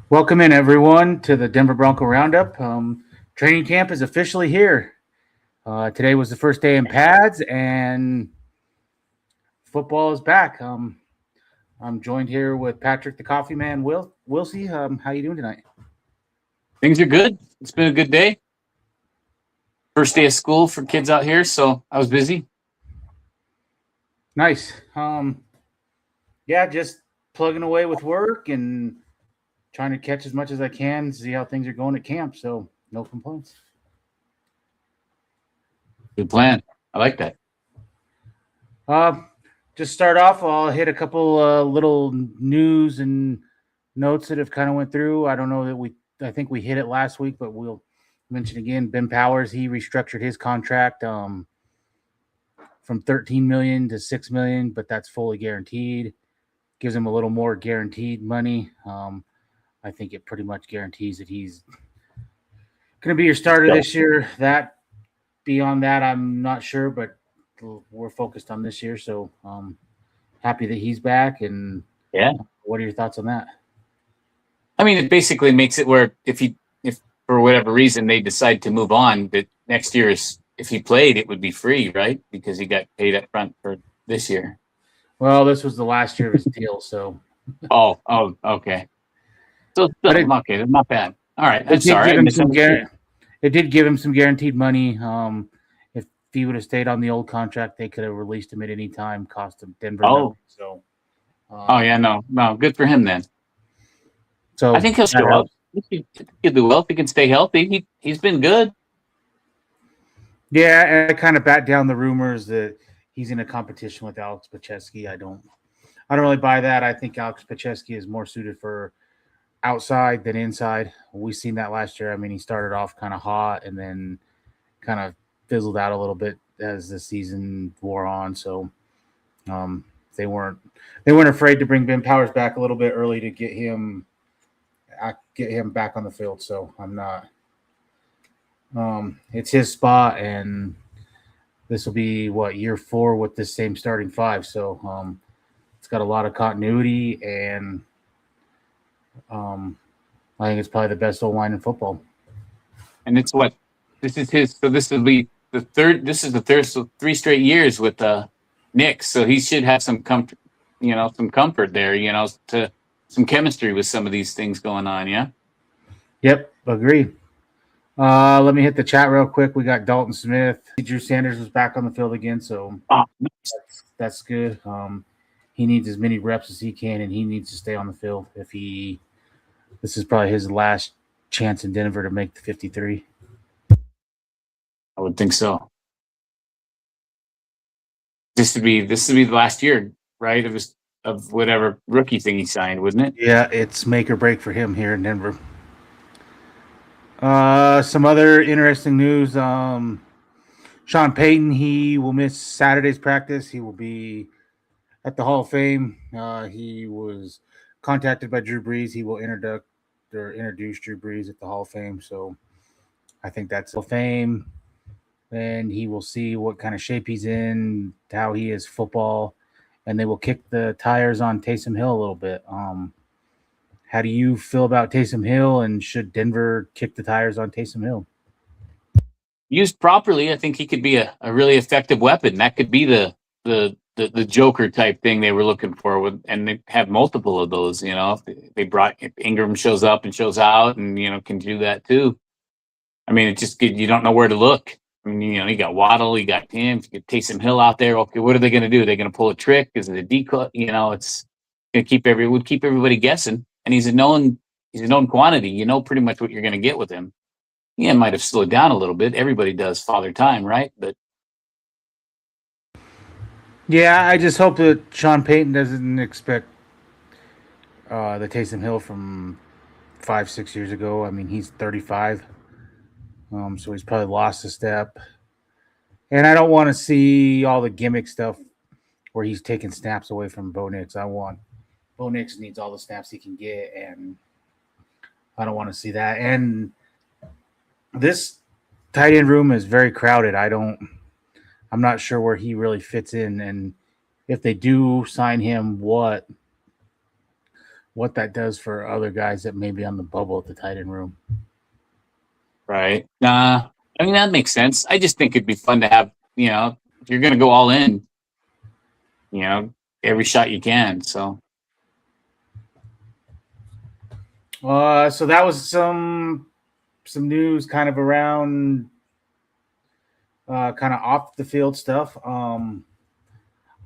Welcome in, everyone, to the Denver Bronco Roundup. Training camp is officially here. Today was the first day in pads, and football is back. I'm joined here with Patrick the Coffee Man Wiltsie. How you doing tonight? Things are good. It's been a good day. First day of school for kids out here, so I was busy. Nice. Just plugging away with work and trying to catch as much as I can, see how things are going at camp. So no complaints. Good plan. I like that. Just start off, I'll hit a couple little news and notes that have kind of went through. I don't know that I think we hit it last week, but we'll mention again. Ben Powers, he restructured his contract from $13 million to $6 million, but that's fully guaranteed. Gives him a little more guaranteed money. I think it pretty much guarantees that he's going to be your starter this year. Beyond that, I'm not sure, but we're focused on this year. So happy that he's back. And what are your thoughts on that? I mean, it basically makes it where if for whatever reason they decide to move on, that next year if he played, it would be free, right? Because he got paid up front for this year. Well, this was the last year of his deal, so. Oh, okay. So okay, that's not bad. All right, I'm sorry. It did give him some guaranteed money. If he would have stayed on the old contract, they could have released him at any time. Cost him Denver. So. No. Good for him then. So I think he'll show up. He'll do well if he can stay healthy. He's been good. Yeah, and I kind of bat down the rumors that he's in a competition with Alex Pacheski. I don't really buy that. I think Alex Pacheski is more suited for outside than inside. We've seen that last year. I mean, he started off kind of hot and then kind of fizzled out a little bit as the season wore on. So they weren't afraid to bring Ben Powers back a little bit early to get him back on the field. So I'm not. It's his spot, and this will be year 4 with this same starting 5. So it's got a lot of continuity, and I think it's probably the best O-line in football. And it's this is his. So this will be the third. This is the third. So 3 straight years with Nick. So he should have some comfort. Some comfort there. To some chemistry with some of these things going on. Yeah. Yep, agree. Let me hit the chat real quick. We got Dalton Smith. Drew Sanders was back on the field again, so that's good. He needs as many reps as he can, and he needs to stay on the field. This is probably his last chance in Denver to make the 53. I would think so. This would be the last year, right? Of whatever rookie thing he signed, wouldn't it? Yeah, it's make or break for him here in Denver. Some other interesting news. Sean Payton, he will miss Saturday's practice. He will be at the Hall of Fame. He was contacted by Drew Brees. He will introduce Drew Brees at the Hall of Fame. So I think that's Hall of Fame. And he will see what kind of shape he's in, how he is football, and they will kick the tires on Taysom Hill a little bit. How do you feel about Taysom Hill, and should Denver kick the tires on Taysom Hill? Used properly, I think he could be a really effective weapon. That could be the the Joker type thing they were looking for, and they have multiple of those. They brought Ingram shows up and shows out, and can do that too. I mean, it just you don't know where to look. I mean, you got Waddle, you got him, you got Taysom Hill out there. Okay, what are they going to do? They're going to pull a trick? Is it a decoy? It's going to keep everybody guessing. And he's a known quantity. You know pretty much what you're going to get with him. Yeah, might have slowed down a little bit. Everybody does Father Time, right? But yeah, I just hope that Sean Payton doesn't expect the Taysom Hill from 5-6 years ago. I mean, he's 35, so he's probably lost a step. And I don't want to see all the gimmick stuff where he's taking snaps away from Bo Nix. Bo Nix needs all the snaps he can get, and I don't want to see that. And this tight end room is very crowded. I'm not sure where he really fits in, and if they do sign him, what that does for other guys that may be on the bubble at the tight end room. Right. Nah, I mean, that makes sense. I just think it'd be fun to have, if you're going to go all in, every shot you can. So. So that was some news kind of around kind of off the field stuff. On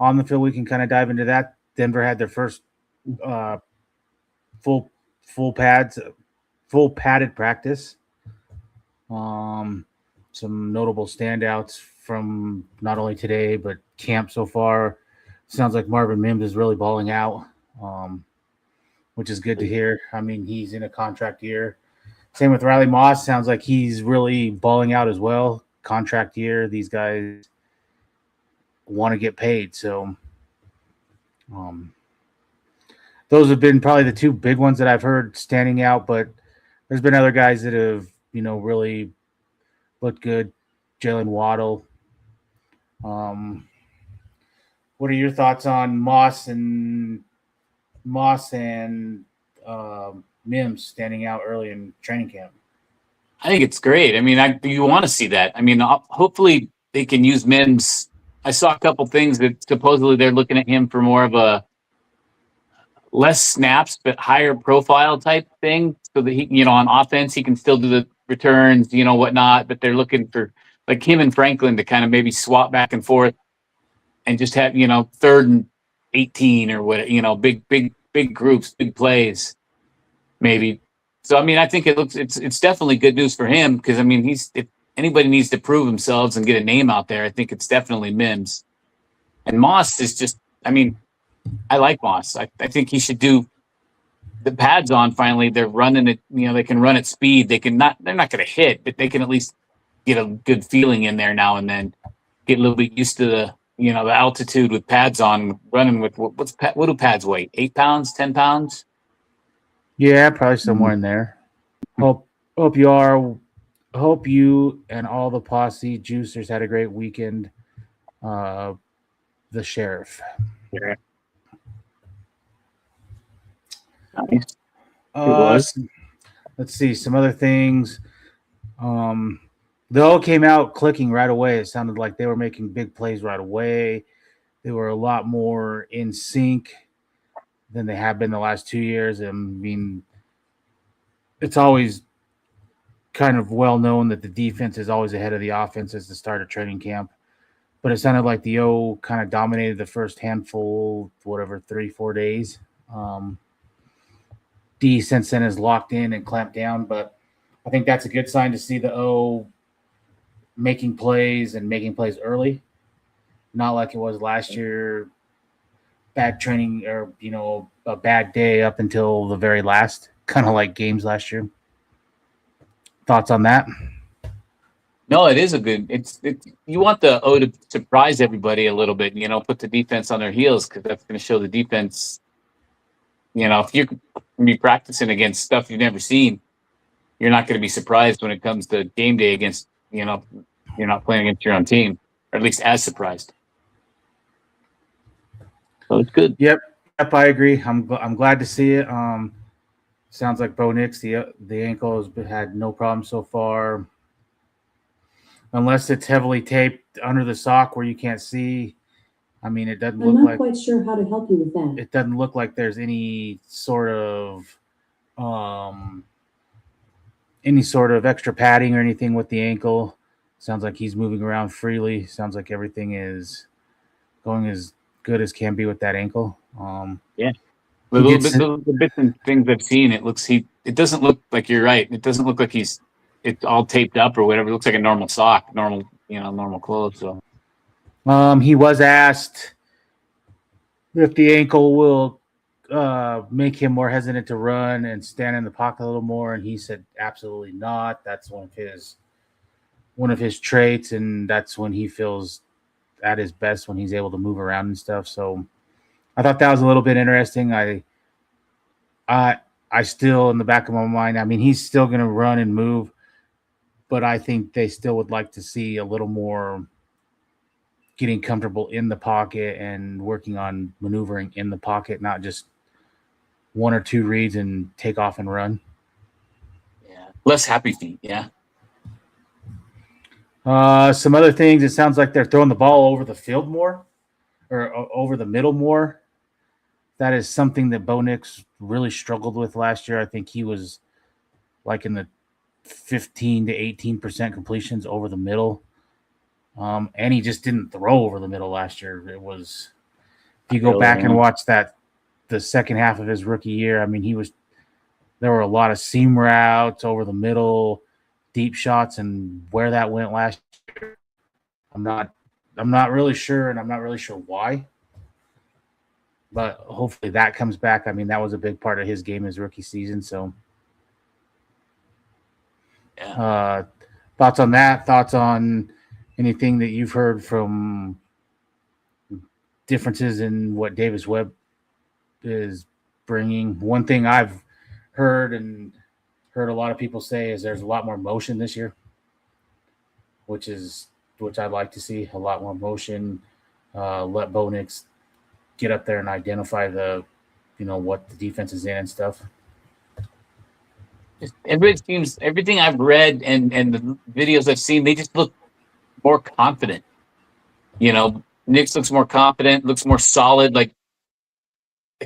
the field, we can kind of dive into that. Denver had their first full padded practice. Some notable standouts from not only today but camp so far. Sounds like Marvin Mims is really balling out, which is good to hear. I mean, he's in a contract year. Same with Riley Moss. Sounds like he's really balling out as well. Contract year. These guys want to get paid. So those have been probably the two big ones that I've heard standing out, but there's been other guys that have, really looked good. Jalen Waddle. What are your thoughts on Moss and Mims standing out early in training camp? I think it's great. I mean, you want to see that. I mean, hopefully they can use Mims. I saw a couple things that supposedly they're looking at him for more of a less snaps but higher profile type thing, so that he, on offense, he can still do the returns, whatnot. But they're looking for like him and Franklin to kind of maybe swap back and forth and just have 3rd and 18 or what, big groups, big plays, maybe. So I mean, I think it's definitely good news for him, because I mean, if anybody needs to prove themselves and get a name out there, I think it's definitely Mims. And Moss is just, I mean, I like Moss. I think he should do the pads on. Finally, they're running it. They can run at speed. They're not going to hit, but they can at least get a good feeling in there now and then. Get a little bit used to the the altitude with pads on, running with what do pads weigh? 8 pounds, 10 pounds? Yeah, probably somewhere in there. Hope you and all the posse juicers had a great weekend. The sheriff. Yeah. Nice. Let's see some other things. They all came out clicking right away. It sounded like they were making big plays right away. They were a lot more in sync than they have been the last 2 years. I mean, it's always kind of well known that the defense is always ahead of the offense as the start of training camp. But it sounded like the O kind of dominated the first handful, 3-4 days. D since then is locked in and clamped down, but I think that's a good sign to see the O making plays early, not like it was last year, bad training or, a bad day up until the very last, kind of like games last year. Thoughts on that? No, it is you want the O to surprise everybody a little bit, put the defense on their heels, because that's going to show the defense, if you're going to be practicing against stuff you've never seen, you're not going to be surprised when it comes to game day against, you're not playing against your own team, or at least as surprised. So it's good. Yep, I agree. I'm glad to see it. Sounds like Bo Nix, the ankle has had no problem so far. Unless it's heavily taped under the sock where you can't see, I mean, it doesn't I'm look not like quite sure how to help you with that. it doesn't look like there's any sort of extra padding or anything with the ankle. Sounds like he's moving around freely. Sounds like everything is going as good as can be with that ankle. The little bits and things I've seen, it doesn't look like, you're right. It doesn't look like it's all taped up or whatever. It looks like a normal sock, normal clothes. So he was asked if the ankle will make him more hesitant to run and stand in the pocket a little more, and he said absolutely not. That's one of his traits, and that's when he feels at his best, when he's able to move around and stuff. So I thought that was a little bit interesting. I still, in the back of my mind, I mean, he's still going to run and move, but I think they still would like to see a little more getting comfortable in the pocket and working on maneuvering in the pocket, not just one or two reads and take off and run. Yeah, less happy feet. Yeah. Some other things, it sounds like they're throwing the ball over the field more, or over the middle more. That is something that Bo Nix really struggled with last year. I think he was like in the 15 to 18% completions over the middle. And he just didn't throw over the middle last year. It was, if you go back and watch the second half of his rookie year, I mean, there were a lot of seam routes over the middle, deep shots, and where that went last year, I'm not really sure, and I'm not really sure why. But hopefully that comes back. I mean, that was a big part of his game his rookie season. So, yeah. Thoughts on that? Thoughts on anything that you've heard from differences in what Davis Webb is bringing? One thing I've heard a lot of people say is there's a lot more motion this year, which I'd like to see. A lot more motion. Let Bo Nix get up there and identify what the defense is in and stuff. Everything I've read and the videos I've seen, they just look more confident. Nix looks more confident, looks more solid. Like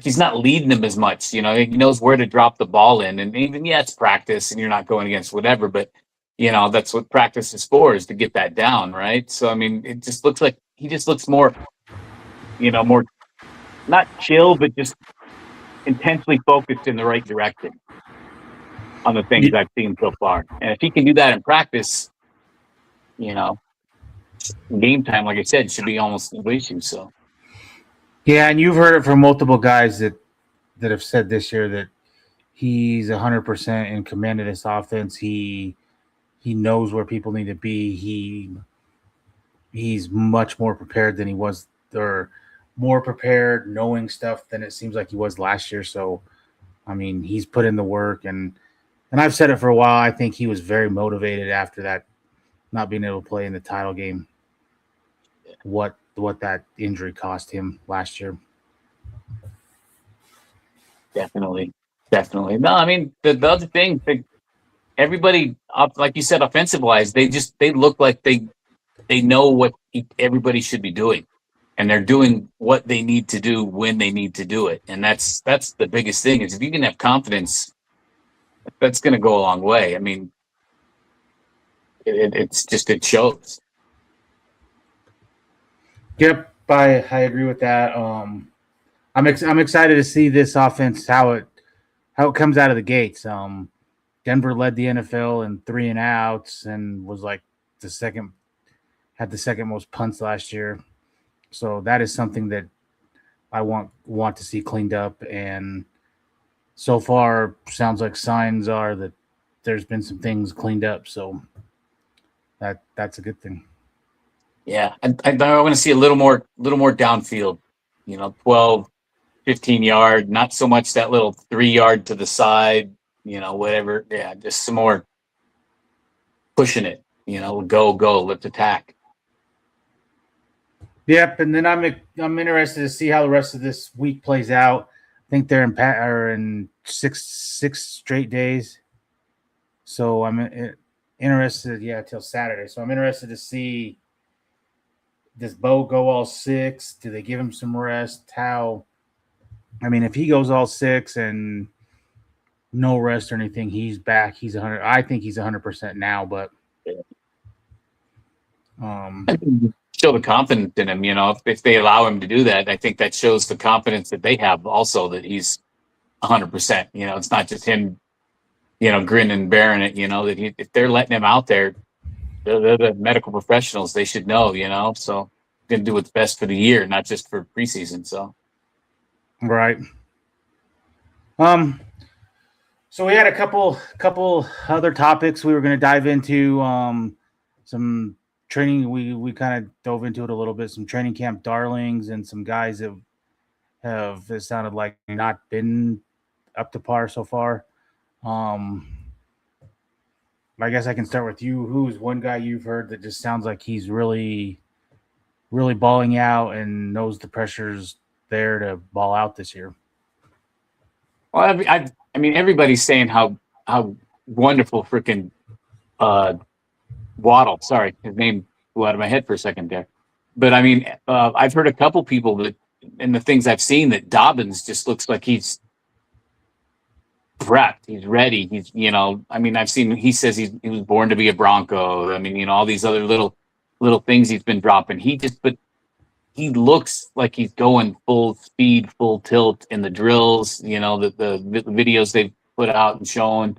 he's not leading them as much. He knows where to drop the ball in, and even it's practice, and you're not going against whatever. But that's what practice is for, is to get that down, right? So I mean, it just looks like he just looks more, more not chill, but just intensely focused in the right direction on the things I've seen so far. And if he can do that in practice, game time, like I said, should be almost no issue. So, yeah, and you've heard it from multiple guys that have said this year that he's 100% in command of this offense. He knows where people need to be. He's much more prepared than he was, or more prepared, knowing stuff than it seems like he was last year. So, I mean, he's put in the work, and I've said it for a while. I think he was very motivated after that, not being able to play in the title game. What that injury cost him last year. Definitely. No, I mean, the other thing, everybody, like you said, offensive wise, they look like they know what everybody should be doing, and they're doing what they need to do when they need to do it. And that's the biggest thing, is if you can have confidence, that's going to go a long way. I mean, it shows. Yep, I agree with that. I'm excited to see this offense, how it comes out of the gates. Denver led the NFL in 3 and outs and was like had the second most punts last year. So that is something that I want to see cleaned up. And so far, sounds like signs are that there's been some things cleaned up. So that's a good thing. Yeah, I want to see a little more downfield. 12, 15 yard, not so much that little 3 yard to the side. Whatever. Yeah, just some more pushing it. Go, let's attack. Yep, and then I'm interested to see how the rest of this week plays out. I think they're in six straight days, so I'm interested. Yeah, till Saturday. So I'm interested to see does Bo go all 6? Do they give him some rest? How? I mean, if he goes all 6 and no rest or anything, he's back. He's 100. I think he's 100% now, but show the confidence in him. If they allow him to do that, I think that shows the confidence that they have also that he's 100%. It's not just him, grinning and bearing it. That if they're letting him out there, they're the medical professionals. They should know. So going to do what's best for the year, not just for preseason. So right. So we had a couple other topics we were going to dive into. Some training. We kind of dove into it a little bit. Some training camp darlings and some guys that have it sounded like not been up to par so far. I guess I can start with you. Who's one guy you've heard that just sounds like he's really, really balling out and knows the pressure's there to ball out this year? Well, I mean, everybody's saying how wonderful freaking Waddle. Sorry, his name flew out of my head for a second there. But I mean, I've heard a couple people that, and the things I've seen, that Dobbins just looks like he's prepped. He's ready. He's, I mean, I've seen, he says he was born to be a Bronco. I mean, all these other little things he's been dropping. But he looks like he's going full speed, full tilt in the drills, the videos they've put out and shown,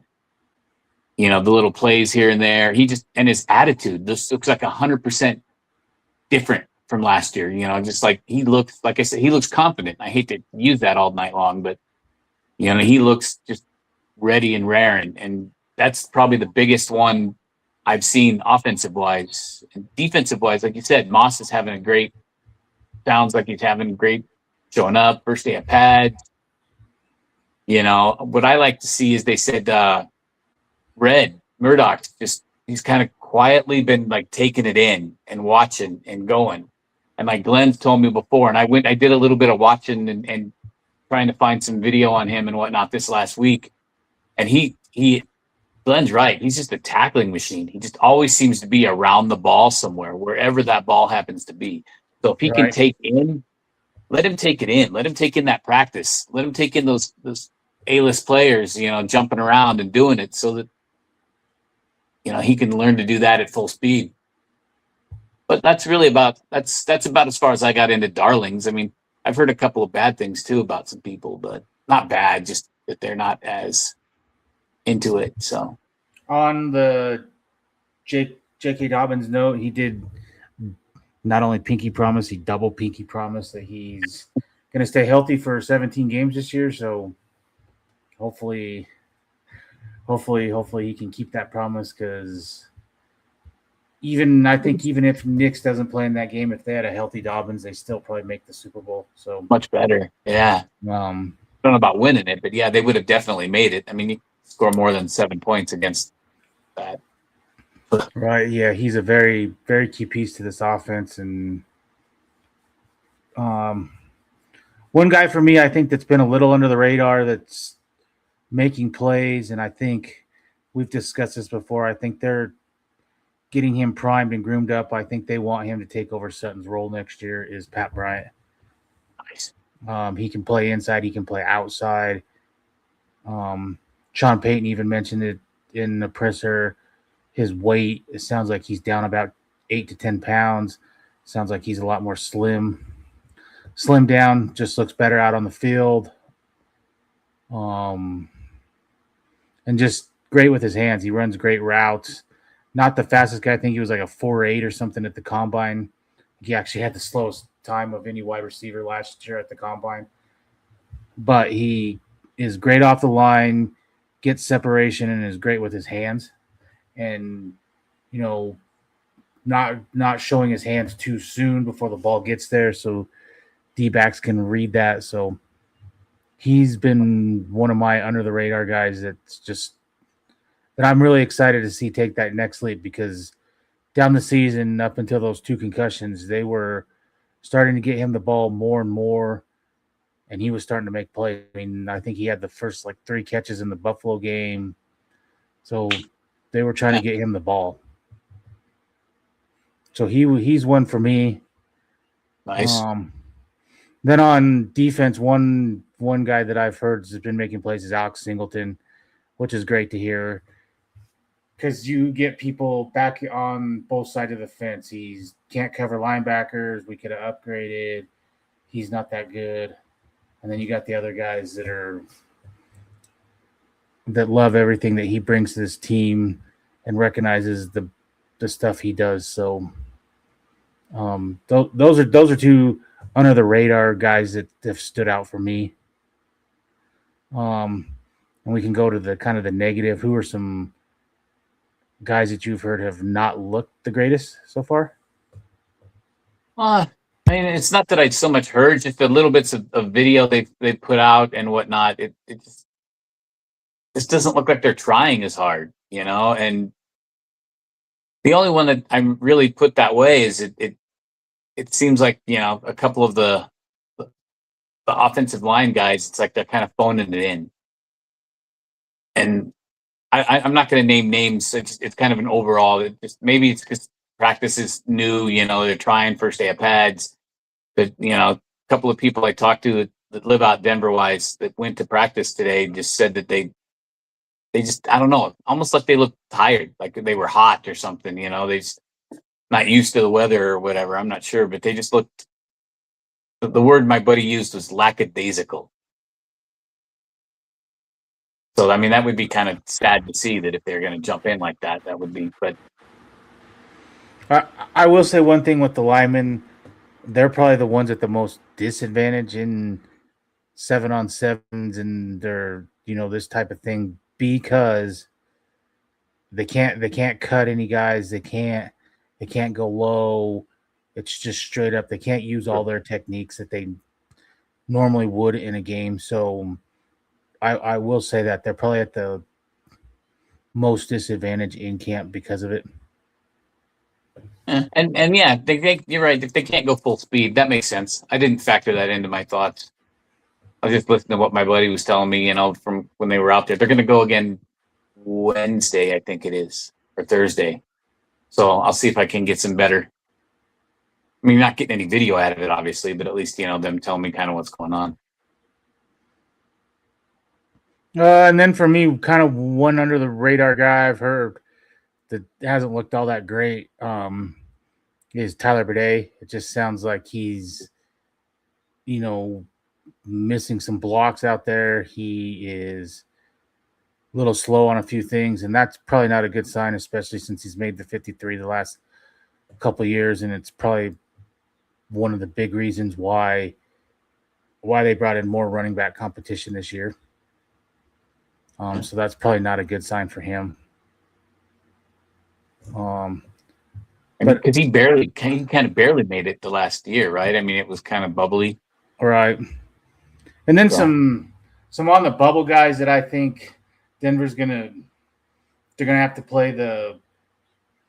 the little plays here and there. And his attitude, this looks like 100% different from last year, just like he looks, like I said, he looks confident. I hate to use that all night long, but, he looks just ready and raring. And that's probably the biggest one I've seen offensive wise. And defensive wise, like you said, Moss is having sounds like he's having great showing up, first day of pads. What I like to see is they said Red Murdoch, he's kind of quietly been like taking it in and watching and going. And like Glenn's told me before, and I did a little bit of watching and trying to find some video on him and whatnot this last week. And Glenn's right. He's just a tackling machine. He just always seems to be around the ball somewhere, wherever that ball happens to be. So if he can take in, let him take it in. Let him take in that practice. Let him take in those A-list players, jumping around and doing it so that, he can learn to do that at full speed. But that's about as far as I got into darlings. I mean, I've heard a couple of bad things too about some people, but not bad, just that they're not as into it. So on the J.K. Dobbins note, he did not only pinky promise, he double pinky promise that he's going to stay healthy for 17 games this year. So hopefully he can keep that promise, because I think even if Knicks doesn't play in that game, if they had a healthy Dobbins, they still probably make the Super Bowl. So much better. Yeah. I don't know about winning it, but yeah, they would have definitely made it. I mean, you score more than 7 points against that. Right. Yeah. He's a very, very key piece to this offense. And one guy for me, I think that's been a little under the radar, that's making plays. And I think we've discussed this before. I think they're getting him primed and groomed up. I think they want him to take over Sutton's role next year, is Pat Bryant. Nice. He can play inside. He can play outside. Sean Payton even mentioned it in the presser. His weight, it sounds like he's down about 8 to 10 pounds. Sounds like he's a lot more slim down, just looks better out on the field. And just great with his hands. He runs great routes. Not the fastest guy. I think he was like a 4.8 or something at the combine. He actually had the slowest time of any wide receiver last year at the combine. But he is great off the line, gets separation, and is great with his hands. And, not showing his hands too soon before the ball gets there, so D-backs can read that. So he's been one of my under-the-radar guys that I'm really excited to see take that next leap, because down the season, up until those 2 concussions, they were starting to get him the ball more and more, and he was starting to make plays. I mean, I think he had the first 3 catches in the Buffalo game. So they were trying to get him the ball. So he's one for me. Nice. Then on defense, one guy that I've heard has been making plays is Alex Singleton, which is great to hear because you get people back on both sides of the fence. He can't cover linebackers. We could have upgraded. He's not that good. And then you got the other guys that love everything that he brings to this team and recognizes the stuff he does. So those are two under the radar guys that have stood out for me. And we can go to the kind of the negative. Who are some guys that you've heard have not looked the greatest so far? I mean, it's not that I'd so much heard, just the little bits of video they put out and whatnot. It just doesn't look like they're trying as hard, and the only one that I'm really put that way is it seems like, a couple of the offensive line guys, it's like they're kind of phoning it in. And I'm not going to name names. It's kind of an overall. Maybe it's because practice is new, they're trying first day of pads. But, a couple of people I talked to that live out Denver-wise that went to practice today just said that they just, I don't know, almost like they looked tired, like they were hot or something, they just not used to the weather or whatever. I'm not sure, but they just looked, the word my buddy used was lackadaisical. So, I mean, that would be kind of sad to see that if they're going to jump in like that, that would be, but. I will say one thing with the linemen, they're probably the ones at the most disadvantage in 7-on-7s and they're, this type of thing because they can't cut any guys. They can't go low. It's just straight up. They can't use all their techniques that they normally would in a game. So I will say that they're probably at the most disadvantage in camp because of it. And yeah, you're right. If they can't go full speed, that makes sense. I didn't factor that into my thoughts. I was just listening to what my buddy was telling me, from when they were out there. They're going to go again Wednesday, I think it is, or Thursday. So I'll see if I can get some better. I mean, not getting any video out of it, obviously, but at least, them telling me kind of what's going on. And then for me, kind of one under the radar guy I've heard that hasn't looked all that great is Tyler Bidet. It just sounds like he's, missing some blocks out there. He is a little slow on a few things, and that's probably not a good sign, especially since he's made the 53 the last couple of years, and it's probably one of the big reasons why they brought in more running back competition this year. So that's probably not a good sign for him. Because he kind of barely made it the last year, right? I mean, it was kind of bubbly. Right. And then some on the bubble guys that I think Denver's they're gonna have to play the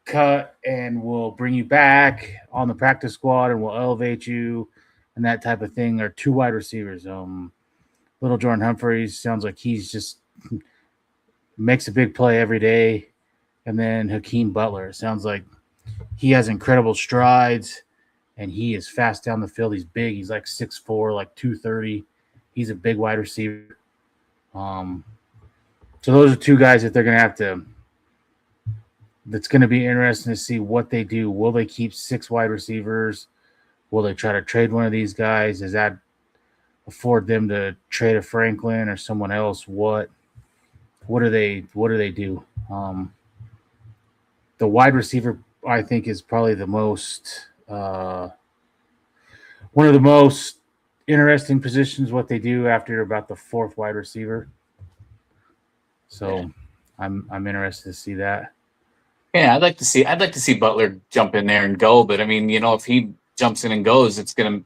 cut and we'll bring you back on the practice squad and we'll elevate you and that type of thing are two wide receivers. Little Jordan Humphreys sounds like he's just makes a big play every day. And then Hakeem Butler sounds like he has incredible strides and he is fast down the field. He's big. He's like 6'4", like 230. He's a big wide receiver. So those are two guys that they're going to have to – that's going to be interesting to see what they do. Will they keep 6 wide receivers? Will they try to trade one of these guys? Does that afford them to trade a Franklin or someone else? What do they do? The wide receiver, I think, is probably the most one of the most interesting positions. What they do after about the 4th wide receiver. So, I'm interested to see that. Yeah, I'd like to see Butler jump in there and go. But I mean, if he jumps in and goes, it's gonna.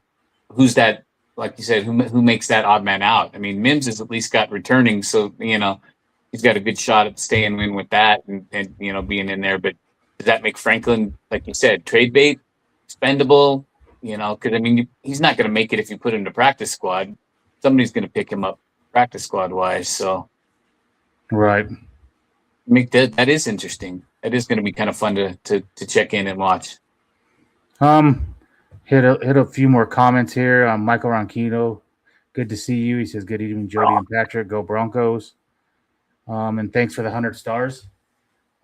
Who's that? Like you said, who makes that odd man out? I mean, Mims has at least got returning, so he's got a good shot at staying in with that and being in there. But does that make Franklin, like you said, trade bait, expendable? Because I mean, he's not going to make it if you put him to practice squad. Somebody's going to pick him up practice squad wise. So, right. That is interesting. That is going to be kind of fun to check in and watch. hit a few more comments here. Michael Ronquino, good to see you. He says, good evening, Jody and Patrick. Go Broncos. And thanks for the 100 stars.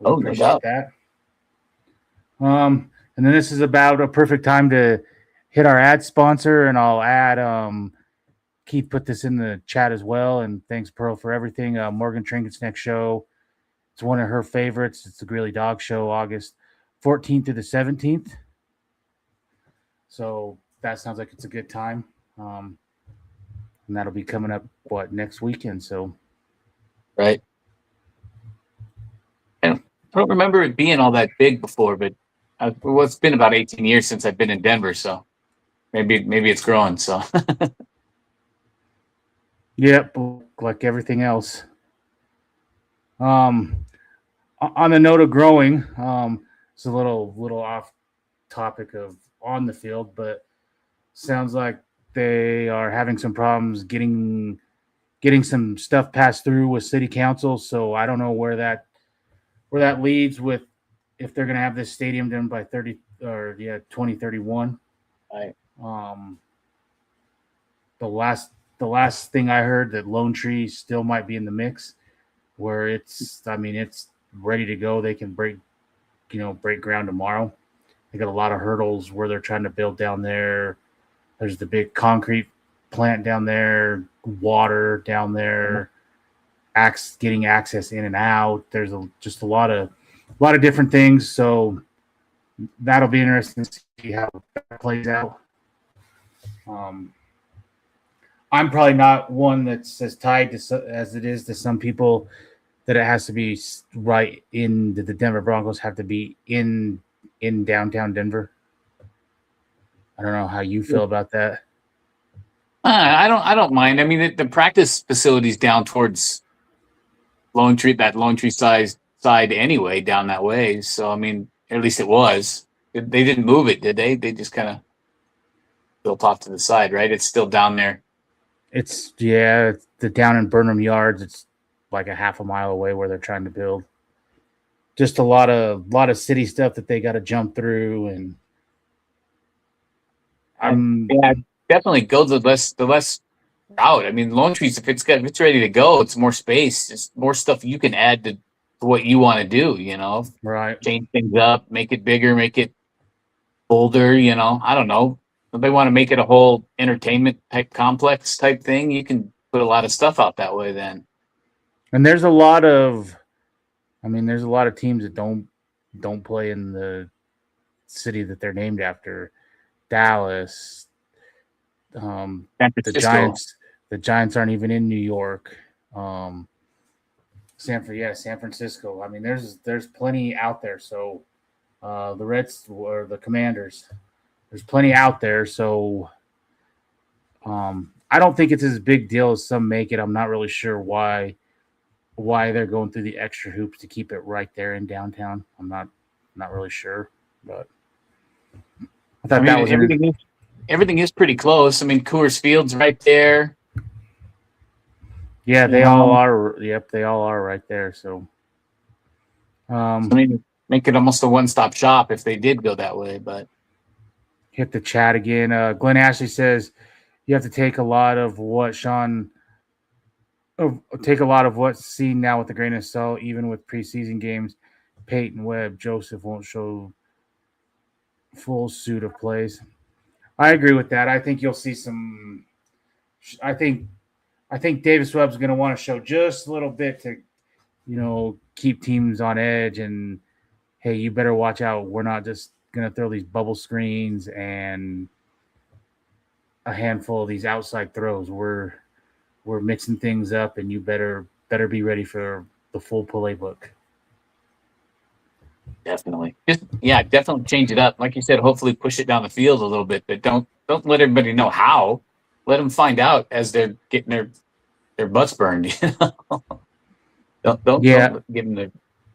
We No appreciate doubt. that. And then this is about a perfect time to hit our ad sponsor, and I'll add Keith put this in the chat as well. And thanks, Pearl, for everything. Morgan Trinket's next show. It's one of her favorites. It's the Greeley Dog Show, August 14th to the 17th. So that sounds like it's a good time. And that'll be coming up, next weekend. So, right. I don't remember it being all that big before, but it's been about 18 years since I've been in Denver, so maybe it's growing. So, yep, like everything else. On the note of growing, it's a little off topic of on the field, but sounds like they are having some problems getting some stuff passed through with city council. So I don't know where that leads with if they're going to have this stadium done by 2031. right. The last thing I heard that Lone Tree still might be in the mix, where it's ready to go. They can break ground tomorrow. They got a lot of hurdles where they're trying to build down there. There's the big concrete plant down there, water down there, getting access in and out. There's just a lot of different things. So that'll be interesting to see how that plays out. I'm probably not one that's as tied to as it is to some people that it has to be right in the Denver Broncos have to be in downtown Denver. I don't know how you feel about that. I don't mind. I mean, the practice facilities down towards Lone Tree side anyway, down that way. So I mean, at least it was. They didn't move it, did they? They just kind of built off to the side, right? It's still down there. It's the down in Burnham Yards. It's like a half a mile away where they're trying to build. Just a lot of city stuff that they got to jump through, and definitely go the less route. I mean, Lone Trees, if it's ready to go, it's more space, it's more stuff you can add to what you want to do. Right? Change things up, make it bigger, make it bolder. I don't know. If they want to make it a whole entertainment type complex type thing, you can put a lot of stuff out that way then. And there's a lot of teams that don't play in the city that they're named after. Dallas, the Giants aren't even in New York. San Francisco. I mean, there's plenty out there. So the Reds or the Commanders, there's plenty out there. So I don't think it's as big deal as some make it. I'm not really sure why they're going through the extra hoops to keep it right there in downtown. I'm not really sure, but I thought that was everything is pretty close. I mean, Coors Field's right there. Yeah, they all are. Yep, they all are right there. So, I mean, make it almost a one-stop shop if they did go that way. But hit the chat again. Glenn Ashley says you have to take a lot of what's seen now with a grain of salt, even with preseason games. Peyton Webb, Joseph won't show full suit of plays. I agree with that. I think you'll see some. I think Davis Webb's going to want to show just a little bit to, keep teams on edge. And hey, you better watch out. We're not just going to throw these bubble screens and a handful of these outside throws. We're mixing things up, and you better be ready for the full playbook. Definitely. Definitely change it up. Like you said, hopefully push it down the field a little bit, but don't let everybody know how. Let them find out as they're getting their butts burned. Don't give them the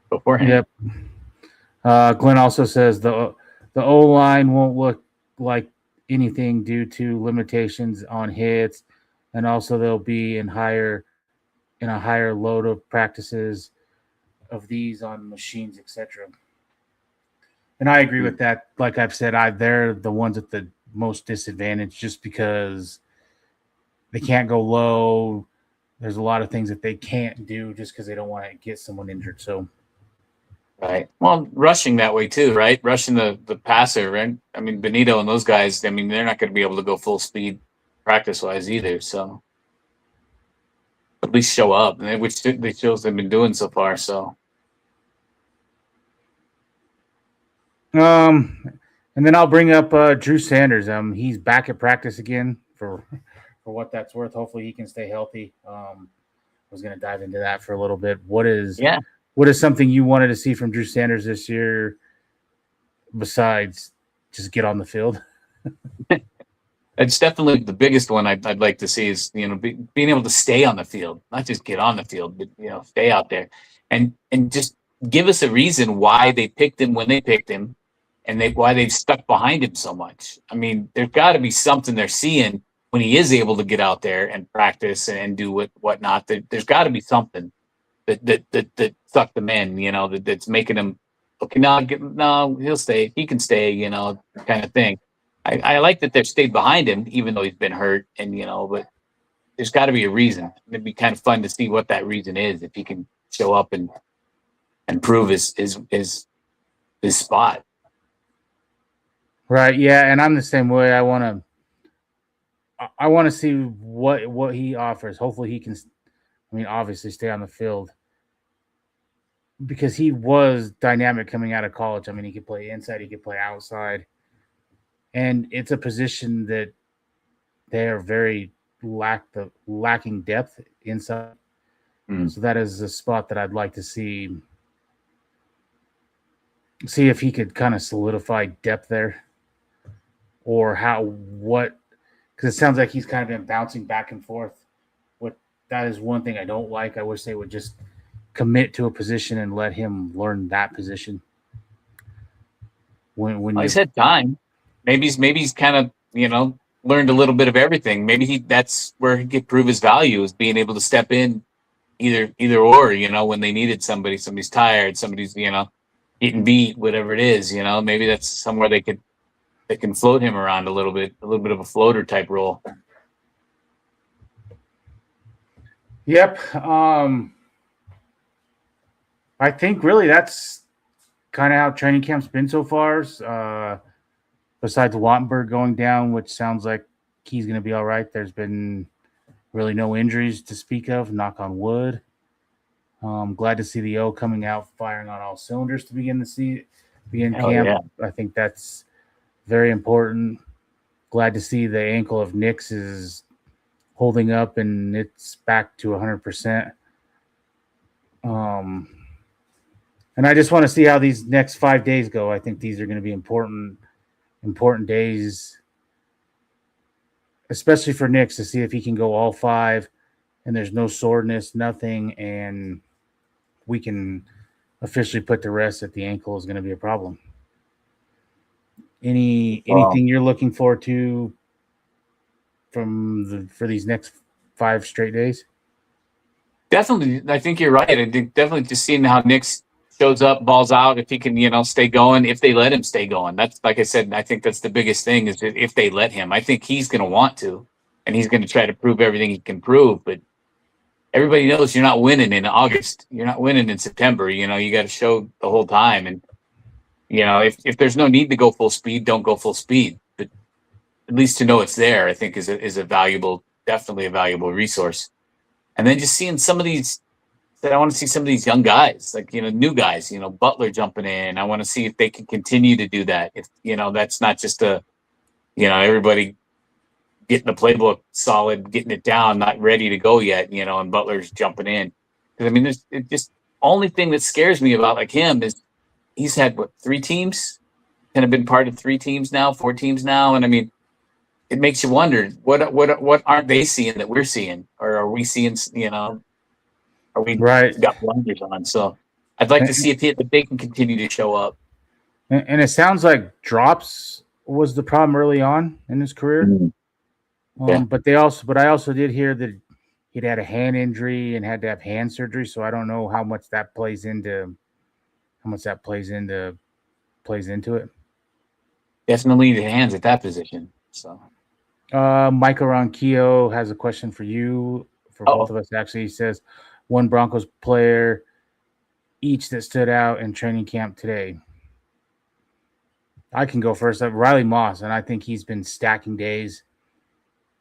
beforehand. Yep. Glenn also says the O-line won't look like anything due to limitations on hits, and also they'll be in a higher load of practices of these on machines, etc. And I agree with that. Like I've said, they're the ones with the most disadvantaged just because they can't go low. There's a lot of things that they can't do just because they don't want to get someone injured. So, right. Well, rushing that way too, right? Rushing the passer, right? I mean, Benito and those guys, I mean, they're not going to be able to go full speed practice-wise either. So at least show up, which they shows they've been doing so far. So, and then I'll bring up Drew Sanders. He's back at practice again for what that's worth. Hopefully he can stay healthy. I was going to dive into that for a little bit. What is something you wanted to see from Drew Sanders this year besides just get on the field? It's definitely the biggest one I'd like to see is, being able to stay on the field, not just get on the field, but, stay out there and just give us a reason why they picked him when they picked him and why they've stuck behind him so much. I mean, there's got to be something they're seeing when he is able to get out there and practice and do whatnot. There's got to be something that sucked them in, that's making him, okay, no, he'll stay. He can stay, kind of thing. I like that they've stayed behind him, even though he's been hurt, and but there's got to be a reason. It'd be kind of fun to see what that reason is if he can show up and prove his spot. Right. Yeah, and I'm the same way. I want to see what he offers. Hopefully, he can. I mean, obviously, stay on the field because he was dynamic coming out of college. I mean, he could play inside, he could play outside. And it's a position that they are very lacking depth inside. So that is a spot that I'd like to see if he could kind of solidify depth there, or because it sounds like he's kind of been bouncing back and forth. That is one thing I don't like. I wish they would just commit to a position and let him learn that position. When he's had time. Maybe he's kind of, learned a little bit of everything. Maybe that's where he could prove his value, is being able to step in either or, when they needed somebody's tired, somebody's, getting beat, whatever it is, maybe that's somewhere they can float him around a little bit of a floater type role. Yep. I think really that's kind of how training camp's been so far. Besides Wattenberg going down, which sounds like he's going to be all right. There's been really no injuries to speak of, knock on wood. Glad to see the O coming out firing on all cylinders to begin camp. Yeah. I think that's very important. Glad to see the ankle of Nick's is holding up and it's back to 100%. And I just want to see how these next 5 days go. I think these are going to be important days, especially for Nick's, to see if he can go all 5 and there's no soreness, nothing, and we can officially put to rest that the ankle is going to be a problem. Anything you're looking forward to for these next 5 straight days? Definitely. I think you're right. I think definitely just seeing how Nick's shows up, balls out, if he can, stay going, if they let him stay going. That's, like I said, I think that's the biggest thing, is if they let him. I think he's going to want to, and he's going to try to prove everything he can prove. But everybody knows you're not winning in August. You're not winning in September. You got to show the whole time. And, if there's no need to go full speed, don't go full speed. But at least to know it's there, I think is a valuable, definitely a valuable resource. And then just seeing some of these, that I want to see some of these young guys, like, new guys, Butler jumping in. I want to see if they can continue to do that. If, that's not just everybody getting the playbook solid, getting it down, not ready to go yet, and Butler's jumping in. Because, I mean, it's just only thing that scares me about like him is he's had 3 teams, kind of been part of 3 teams now, 4 teams now. And I mean, it makes you wonder what aren't they seeing that we're seeing, or are we seeing, are we got blunders on? So I'd like to see if they can continue to show up. And it sounds like drops was the problem early on in his career. Yeah. But I also did hear that he'd had a hand injury and had to have hand surgery. So I don't know how much that plays into it. Definitely the hands at that position. So, Michael Ronquillo has a question for you, for both of us. Actually, he says, one Broncos player each that stood out in training camp today. I can go first. Riley Moss, and I think he's been stacking days.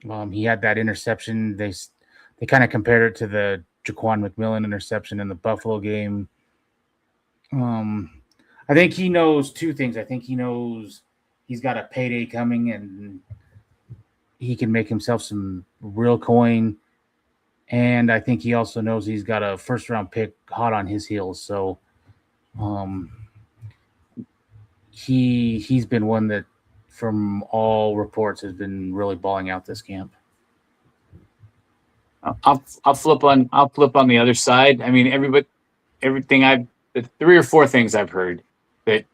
He had that interception. They kind of compared it to the Jaquan McMillan interception in the Buffalo game. I think he knows two things. I think he knows he's got a payday coming and he can make himself some real coin. And I think he also knows he's got a first-round pick hot on his heels. So he's been one that, from all reports, has been really balling out this camp. I'll flip on the other side. I mean, the 3 or 4 things I've heard that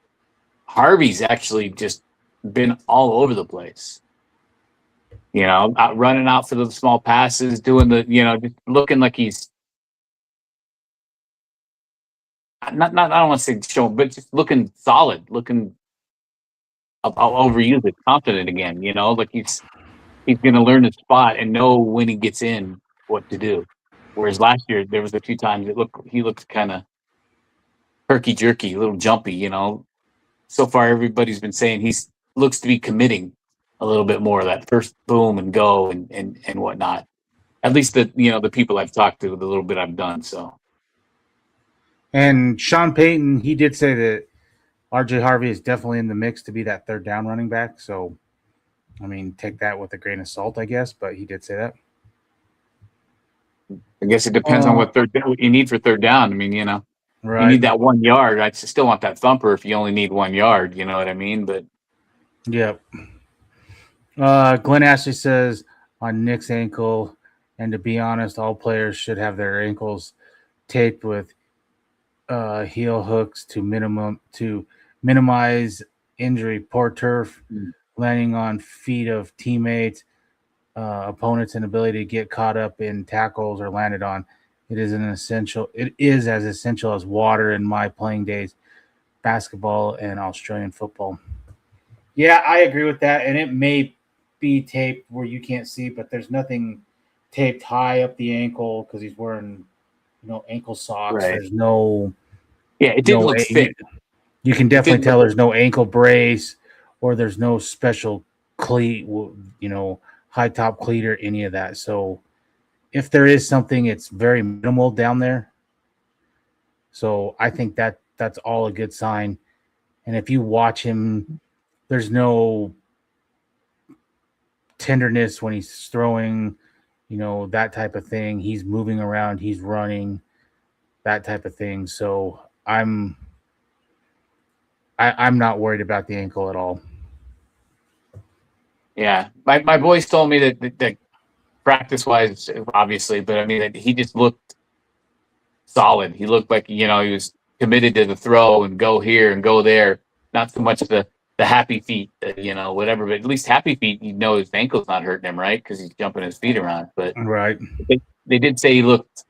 Harvey's actually just been all over the place. Running out for the small passes, doing just looking like he's not I don't want to say showing, but just looking solid, I'll overuse it, confident again. Like he's going to learn his spot and know when he gets in what to do. Whereas last year there was a few times he looked kind of herky jerky, a little jumpy. So far everybody's been saying he looks to be committing a little bit more of that first boom and go and whatnot. At least the people I've talked to, the little bit I've done. So. And Sean Payton, he did say that RJ Harvey is definitely in the mix to be that third down running back. So, I mean, take that with a grain of salt, I guess, but he did say that. I guess it depends on what you need for third down. I mean, right. You need that 1 yard. I still want that thumper if you only need 1 yard. You know what I mean? But yep. Glenn Ashley says on Nick's ankle, and to be honest, all players should have their ankles taped with heel hooks to minimize injury. Poor turf, landing on feet of teammates, opponents, and ability to get caught up in tackles or landed on. It is as essential as water in my playing days, basketball and Australian football. Yeah, I agree with that. And it may be taped where you can't see, but there's nothing taped high up the ankle because he's wearing, ankle socks. Right. There's no. Yeah, it didn't look thick. You can definitely tell there's no ankle brace or there's no special cleat, high top cleat or any of that. So if there is something, it's very minimal down there. So I think that's all a good sign. And if you watch him, there's no tenderness when he's throwing, that type of thing. He's moving around, he's running, that type of thing. So I'm not worried about the ankle at all. Yeah, my boys told me that practice-wise, obviously, but I mean that he just looked solid. He looked like he was committed to the throw and go here and go there. Not so much the happy feet, whatever. But at least happy feet, his ankle's not hurting him, right? Because he's jumping his feet around. But right, they did say he looked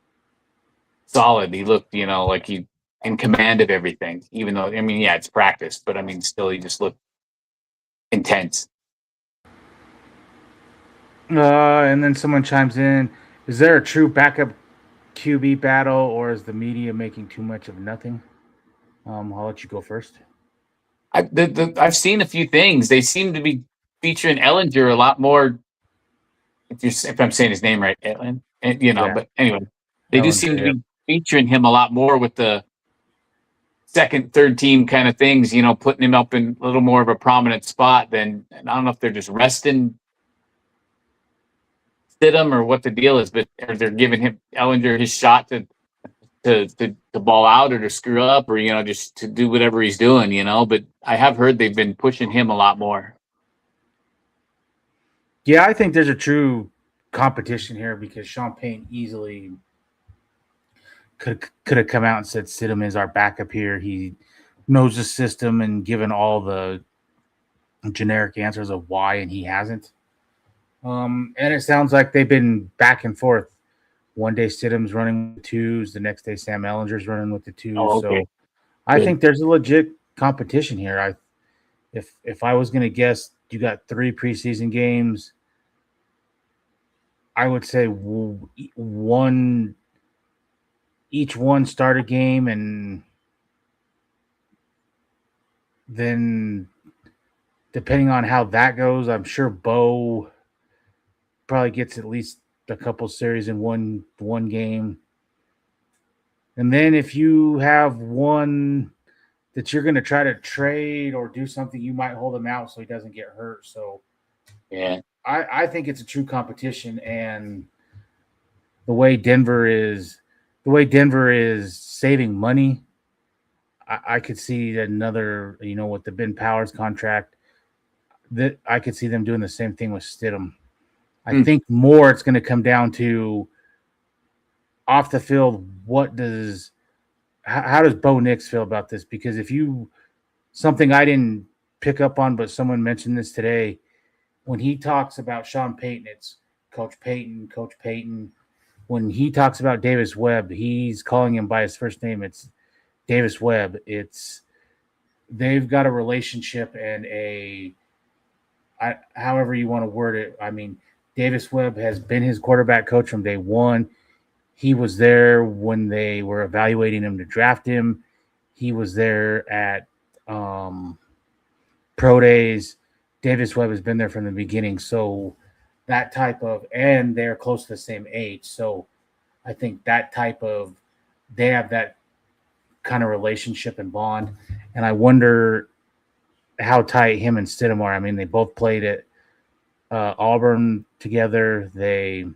solid. He looked, like he in command of everything. Even though, I mean, yeah, it's practice, but I mean, still, he just looked intense. And then someone chimes in: is there a true backup QB battle, or is the media making too much of nothing? I'll let you go first. I've seen a few things. They seem to be featuring Ellinger a lot more. If I'm saying his name right, Ellinger, yeah. But anyway, they do seem to be featuring him a lot more with the second, third team kind of things. Putting him up in a little more of a prominent spot than. And I don't know if they're just resting Stidham or what the deal is, but they're giving him Ellinger his shot to ball out or to screw up or just to do whatever he's doing, but I have heard they've been pushing him a lot more. Yeah, I think there's a true competition here because Sean Payton easily could have come out and said Stidham is our backup here. He knows the system and given all the generic answers of why, and he hasn't. And it sounds like they've been back and forth. One day Stidham's running with the twos, the next day Sam Ellinger's running with the twos. Oh, okay. So I think there's a legit competition here. If I was going to guess you got 3 preseason games. I would say each one start a game, and then depending on how that goes, I'm sure Bo probably gets at least a couple series in one game. And then if you have one that you're going to try to trade or do something, you might hold him out so he doesn't get hurt. So Yeah. I think it's a true competition, and the way Denver is saving money, I could see another, with the Ben Powers contract, that I could see them doing the same thing with Stidham. I think more it's going to come down to off the field. How does Bo Nix feel about this? Because something I didn't pick up on, but someone mentioned this today, when he talks about Sean Payton, it's Coach Payton, Coach Payton. When he talks about Davis Webb, he's calling him by his first name. It's Davis Webb. They've got a relationship and however you want to word it. I mean, Davis Webb has been his quarterback coach from day one. He was there when they were evaluating him to draft him. He was there at pro days. Davis Webb has been there from the beginning. So that type of, and they're close to the same age. So I think they have that kind of relationship and bond. And I wonder how tight him and Stidham are. I mean, they both played at Auburn together. They've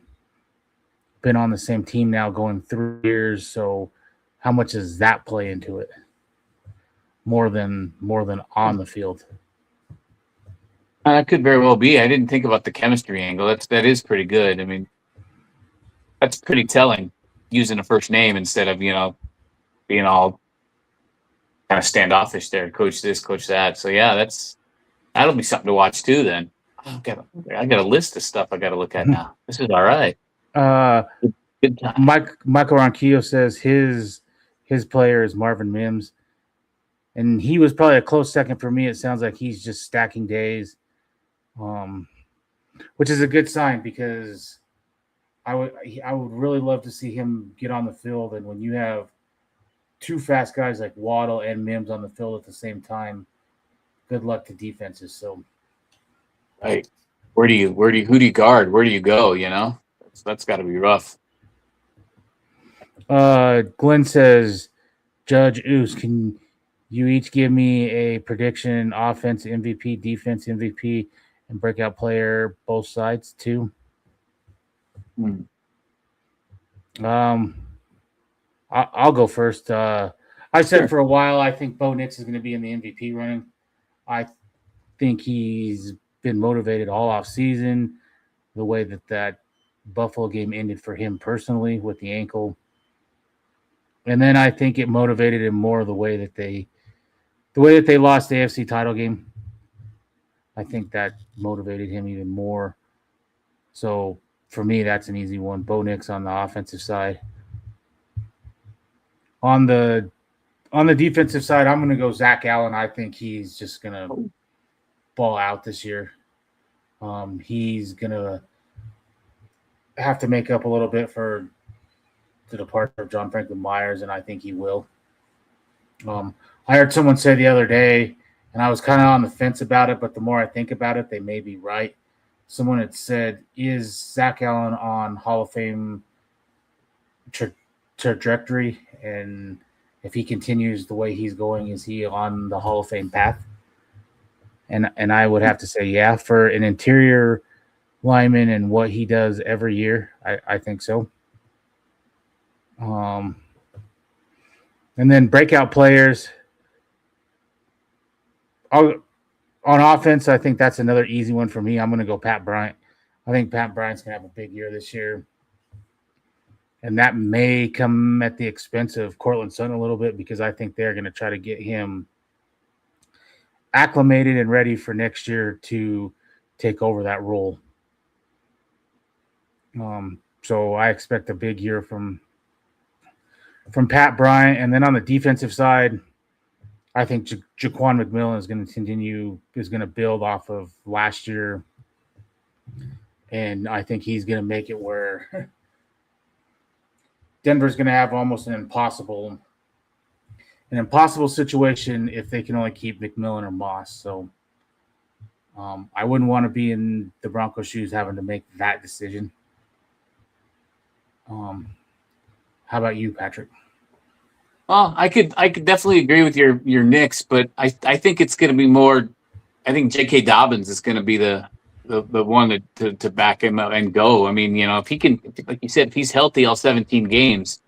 been on the same team now going 3 years. So how much does that play into it? More than on the field. That could very well be. I didn't think about the chemistry angle. That is pretty good. I mean, that's pretty telling, using a first name instead of, being all kind of standoffish there, coach this, coach that. So yeah, that'll be something to watch too. Then I got a list of stuff I got to look at now. This is all right. Good time. Michael Ronquillo says his player is Marvin Mims, and he was probably a close second for me. It sounds like he's just stacking days, which is a good sign, because I would really love to see him get on the field. And when you have 2 fast guys like Waddle and Mims on the field at the same time, good luck to defenses. So, right, who do you guard? Where do you go? That's got to be rough. Glenn says, Judge Oos, can you each give me a prediction: offense MVP, defense MVP, and breakout player, both sides too? I'll go first. I said for a while I think Bo Nix is going to be in the MVP running. I think he's been motivated all off season. The way that Buffalo game ended for him personally with the ankle, and then I think it motivated him more the way that they lost the AFC title game. I think that motivated him even more. So for me, that's an easy one. Bo Nix on the offensive side. On the defensive side, I'm going to go Zach Allen. I think he's just going to ball out this year. He's going to have to make up a little bit for the departure of John Franklin Myers, and I think he will. I heard someone say the other day, and I was kind of on the fence about it, but the more I think about it, they may be right. Someone had said, is Zach Allen on Hall of Fame trajectory? And if he continues the way he's going, is he on the Hall of Fame path? And I would have to say, yeah, for an interior lineman and what he does every year, I think so. And then breakout players. On offense, I think that's another easy one for me. I'm going to go Pat Bryant. I think Pat Bryant's going to have a big year this year. And that may come at the expense of Cortland Sutton a little bit, because I think they're going to try to get him acclimated and ready for next year to take over that role. So I expect a big year from Pat Bryant. And then on the defensive side, I think Jaquan McMillan is going to build off of last year. And I think he's going to make it where Denver's going to have almost an impossible situation if they can only keep McMillan or Moss. So I wouldn't want to be in the Broncos' shoes having to make that decision. How about you, Patrick? Well, I could definitely agree with your Knicks, but I think it's going to be more. I think J.K. Dobbins is going to be the one to back him up and go. I mean, if he can, like you said, if he's healthy all 17 games,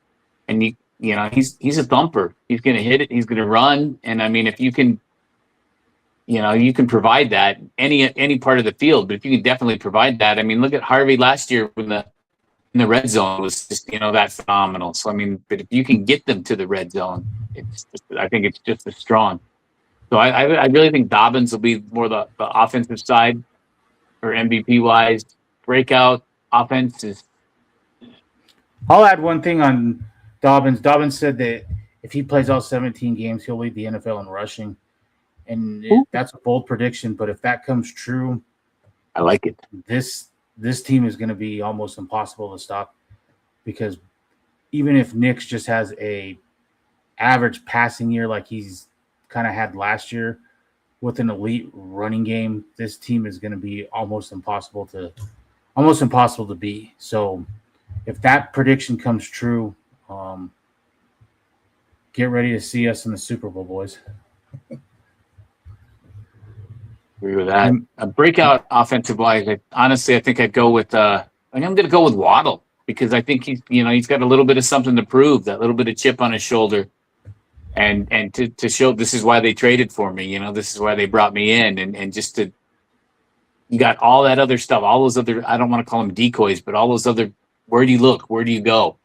and he's a thumper. He's going to hit it. He's going to run. And I mean, if you can, you can provide that any part of the field, but if you can definitely provide that, I mean, look at Harvey last year when in the red zone was just, that phenomenal. So, I mean, but if you can get them to the red zone, I think it's just as strong. So I really think Dobbins will be more the offensive side or MVP wise. Breakout offense is. I'll add one thing on Dobbins. Dobbins said that if he plays all 17 games, he'll lead the NFL in rushing. And that's a bold prediction, but if that comes true, I like it. This team is going to be almost impossible to stop, because even if Nick's just has a average passing year like he's kind of had last year with an elite running game, this team is going to be almost impossible to beat. So if that prediction comes true, get ready to see us in the Super Bowl, boys. Agree with that. A breakout offensive wise, honestly, I think I'd go with. I'm going to go with Waddle, because I think he's got a little bit of something to prove, that little bit of chip on his shoulder, and to show this is why they traded for me. This is why they brought me in, and just to. You got all that other stuff, all those other. I don't want to call them decoys, but all those other. Where do you look? Where do you go?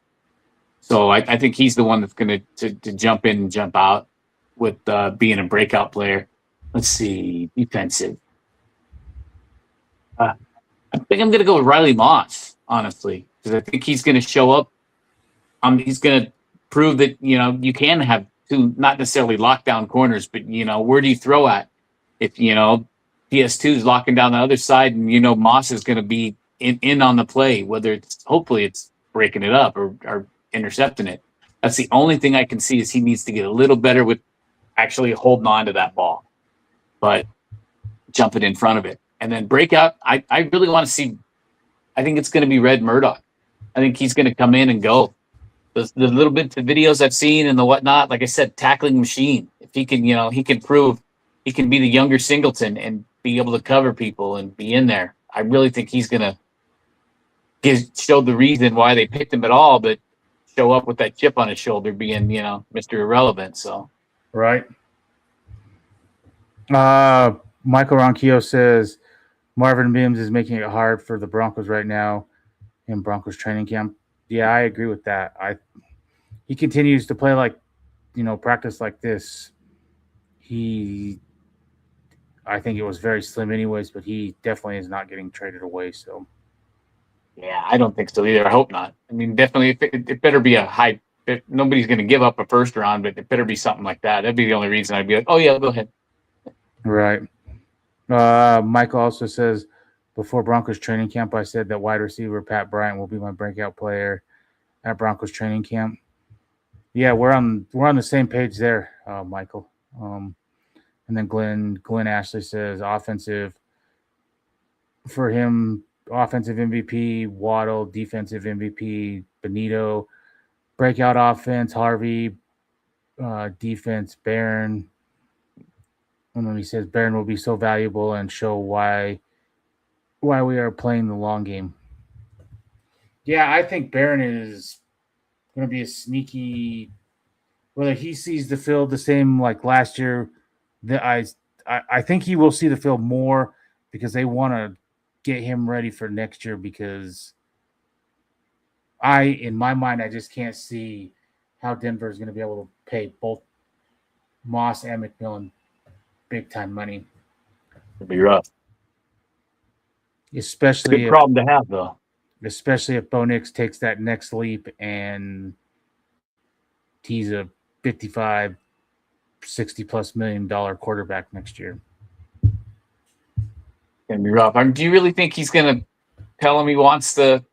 So I think he's the one that's going to jump in and jump out with being a breakout player. Let's see, defensive. I think I'm going to go with Riley Moss, honestly, because I think he's going to show up. He's going to prove that, you can have two, not necessarily lockdown corners, but, where do you throw at? If, PS2 is locking down the other side and, Moss is going to be in on the play, whether hopefully it's breaking it up or intercepting it. That's the only thing I can see is he needs to get a little better with actually holding on to that ball, but jumping in front of it. And then breakout, I really want to see, I think it's going to be Red Murdoch. I think he's going to come in and go. The little bits of videos I've seen and the whatnot, like I said, tackling machine. If he can, he can prove he can be the younger Singleton and be able to cover people and be in there. I really think he's going to show the reason why they picked him at all, but show up with that chip on his shoulder being, Mr. Irrelevant. So. Right. Michael Ronquillo says Marvin Mims is making it hard for the Broncos right now in Broncos training camp. Yeah, I agree with that. He continues to play like, practice like this. I think it was very slim anyways, but he definitely is not getting traded away. So. Yeah, I don't think so either. I hope not. I mean, definitely, it better be a high. Nobody's going to give up a first round, but it better be something like that. That'd be the only reason I'd be like, oh yeah, go ahead. Right. Michael also says, before Broncos training camp, I said that wide receiver Pat Bryant will be my breakout player at Broncos training camp. Yeah, we're on the same page there, Michael. And then Glenn Ashley says offensive for him, offensive MVP, Waddle, defensive MVP, Benito, breakout offense, Harvey, defense, Barron. And then he says Barron will be so valuable and show why we are playing the long game. Yeah, I think Barron is going to be a sneaky. Whether he sees the field the same like last year, I think he will see the field more because they want to get him ready for next year. Because in my mind, I just can't see how Denver is going to be able to pay both Moss and McMillan big time money. It'll be rough. Especially good problem to have, though. Especially if Bo Nix takes that next leap and he's a 55 $60+ million quarterback next year. Gonna be rough. Do you really think he's gonna tell him he wants the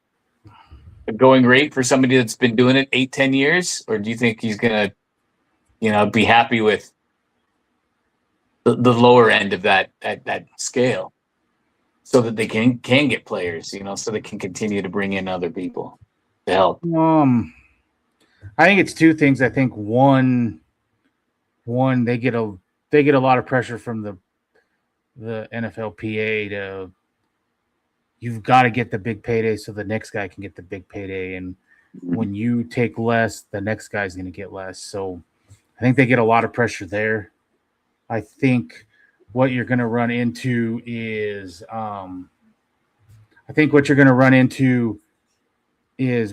going rate for somebody that's been doing it 8-10 years, or do you think he's gonna, be happy with the lower end of that scale, so that they can get players, so they can continue to bring in other people to help? I think it's two things. I think one they get a lot of pressure from the NFLPA to, you've got to get the big payday so the next guy can get the big payday, and when you take less, the next guy's going to get less. So I think they get a lot of pressure there. I think what you're going to run into is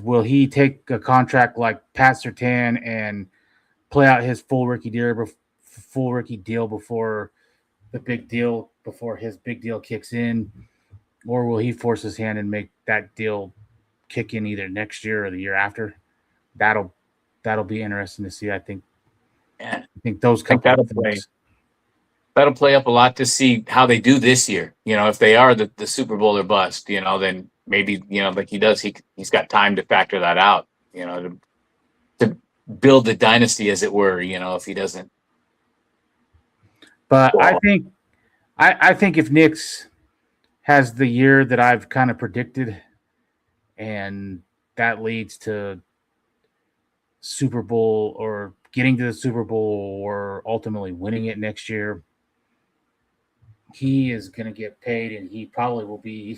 will he take a contract like Pat Surtain and play out his full rookie deal before his big deal kicks in, or will he force his hand and make that deal kick in either next year or the year after? That'll be interesting to see. I think those couple of things. That'll play up a lot to see how they do this year. If they are the Super Bowl or bust, then maybe, like he does, he's got time to factor that out, to build the dynasty, as it were, if he doesn't. But I think if Nix has the year that I've kind of predicted, and that leads to Super Bowl or getting to the Super Bowl or ultimately winning it next year, he is going to get paid, and he probably will be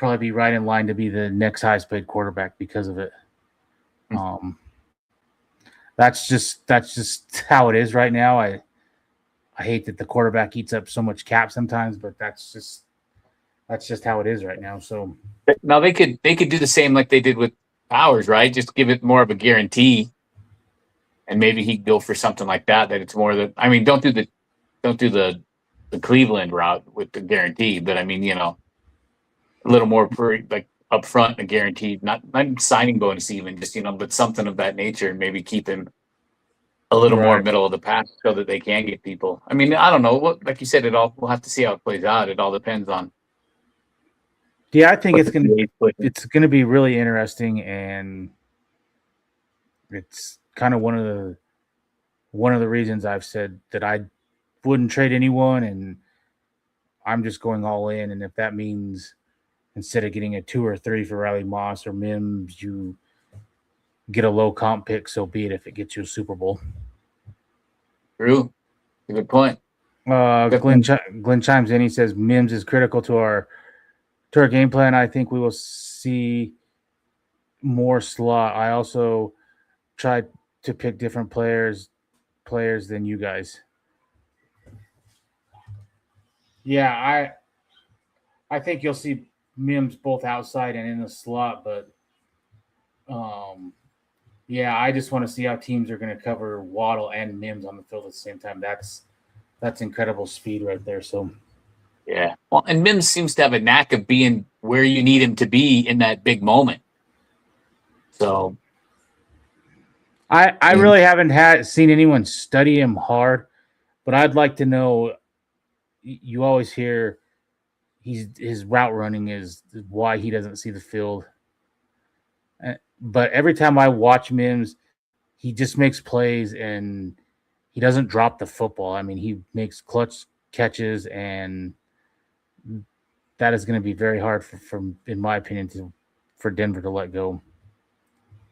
right in line to be the next highest paid quarterback because of it. That's just how it is right now. I hate that the quarterback eats up so much cap sometimes, but that's just how it is right now. So now they could do the same like they did with Powers, right? Just give it more of a guarantee, and maybe he'd go for something like that. That it's more don't do the Cleveland route with the guarantee, but a little more like upfront, a guaranteed, not signing bonus even, just but something of that nature, and maybe keep him a little more middle of the pack so that they can get people. I don't know. Like you said, we'll have to see how it plays out. It all depends on. Yeah, I think it's gonna be really interesting, and it's kind of one of the reasons I've said that I wouldn't trade anyone, and I'm just going all in. And if that means instead of getting a 2 or 3 for Riley Moss or Mims, you get a low comp pick, so be it if it gets you a Super Bowl. True. Good point. Glenn chimes in. He says Mims is critical to our game plan. I think we will see more slot. I also tried to pick different players than you guys. Yeah, I think you'll see Mims both outside and in the slot, but yeah, I just want to see how teams are going to cover Waddle and Mims on the field at the same time. That's incredible speed right there. So yeah, well, and Mims seems to have a knack of being where you need him to be in that big moment. So I really haven't seen anyone study him hard, but I'd like to know. You always hear his route running is why he doesn't see the field. But every time I watch Mims, he just makes plays and he doesn't drop the football. He makes clutch catches, and that is going to be very hard in my opinion, for Denver to let go.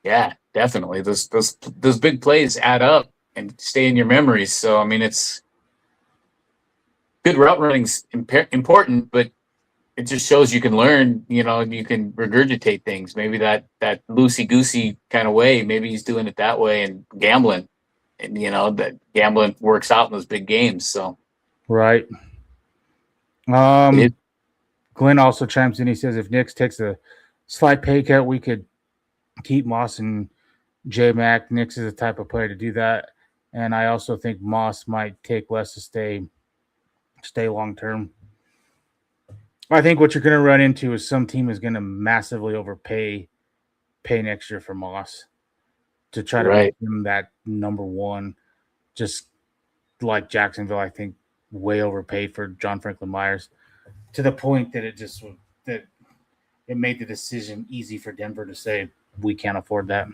Yeah, definitely. Those big plays add up and stay in your memories. So it's good route running's important, but it just shows you can learn, and you can regurgitate things. Maybe that loosey-goosey kind of way, maybe he's doing it that way and gambling. And, that gambling works out in those big games. So right. Glenn also chimes in. He says if Nix takes a slight pay cut, we could keep Moss and J-Mac. Nix is the type of player to do that. And I also think Moss might take less to stay long-term. I think what you're going to run into is some team is going to massively overpay next year for Moss to try to make him that number one, just like Jacksonville, I think, way overpaid for John Franklin Myers to the point that it made the decision easy for Denver to say we can't afford that.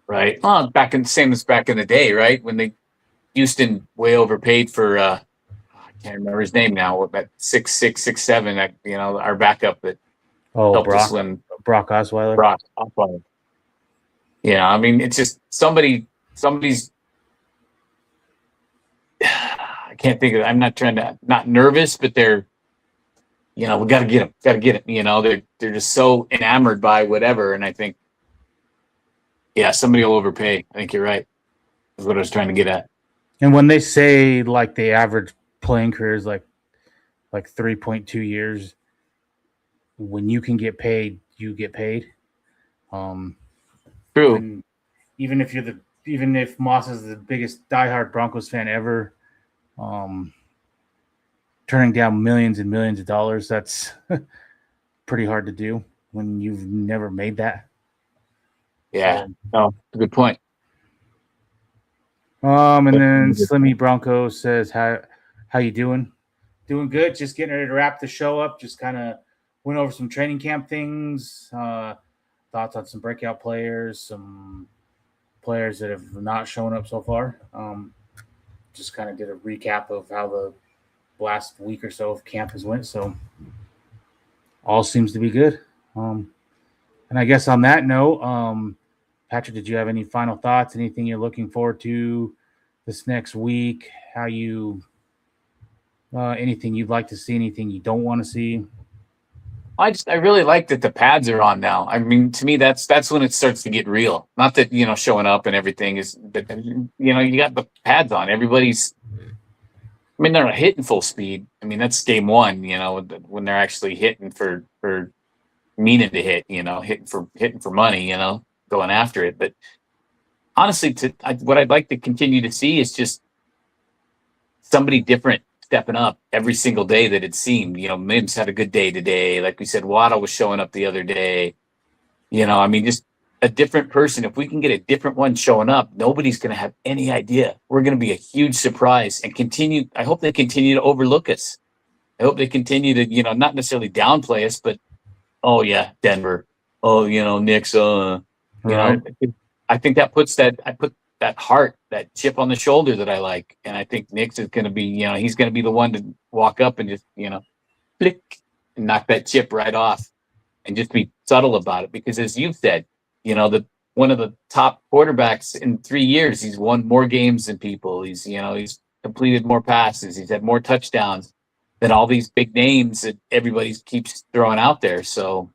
Right. Well, same as back in the day, right? When Houston way overpaid for I can't remember his name now. That 6'6", 6'7", our backup that helped us win. Brock Osweiler. Brock Osweiler. Yeah, I mean, it's just somebody's. I can't think of it. I'm not trying to not nervous, but they're, we got to get him. Got to get him. They're just so enamored by whatever, and I think, yeah, somebody will overpay. I think you're right. Is what I was trying to get at. And when they say like the average playing career is like 3.2 years, when you can get paid, you get paid. True. Even if Moss is the biggest diehard Broncos fan ever, turning down millions and millions of dollars, that's pretty hard to do when you've never made that. Yeah. No, good point. And then Slimmy Bronco says, how you doing? Doing good. Just getting ready to wrap the show up. Just kind of went over some training camp things, thoughts on some breakout players, some players that have not shown up so far. Just kind of did a recap of how the last week or so of camp has went. So all seems to be good. And I guess on that note, Patrick, did you have any final thoughts? Anything you're looking forward to this next week? How you anything you'd like to see? Anything you don't want to see? I really like that the pads are on now. I mean, to me, that's when it starts to get real. Not that showing up and everything is, but you got the pads on. Everybody's. I mean, they're not hitting full speed. I mean, that's game one. When they're actually hitting for meaning to hit. Hitting for money. Going after it. But honestly, what I'd like to continue to see is just somebody different stepping up every single day that it seemed. Mims had a good day today. Like we said, Waddle was showing up the other day. I mean, just a different person. If we can get a different one showing up, nobody's going to have any idea. We're going to be a huge surprise and continue. I hope they continue to overlook us. I hope they continue to, not necessarily downplay us, but, oh, yeah, Denver. Oh, Knicks, Right. I think that puts that heart, that chip on the shoulder that I like. And I think Nick's is going to be, he's going to be the one to walk up and just, flick and knock that chip right off and just be subtle about it. Because as you've said, one of the top quarterbacks in 3 years, he's won more games than people. He's completed more passes. He's had more touchdowns than all these big names that everybody keeps throwing out there. So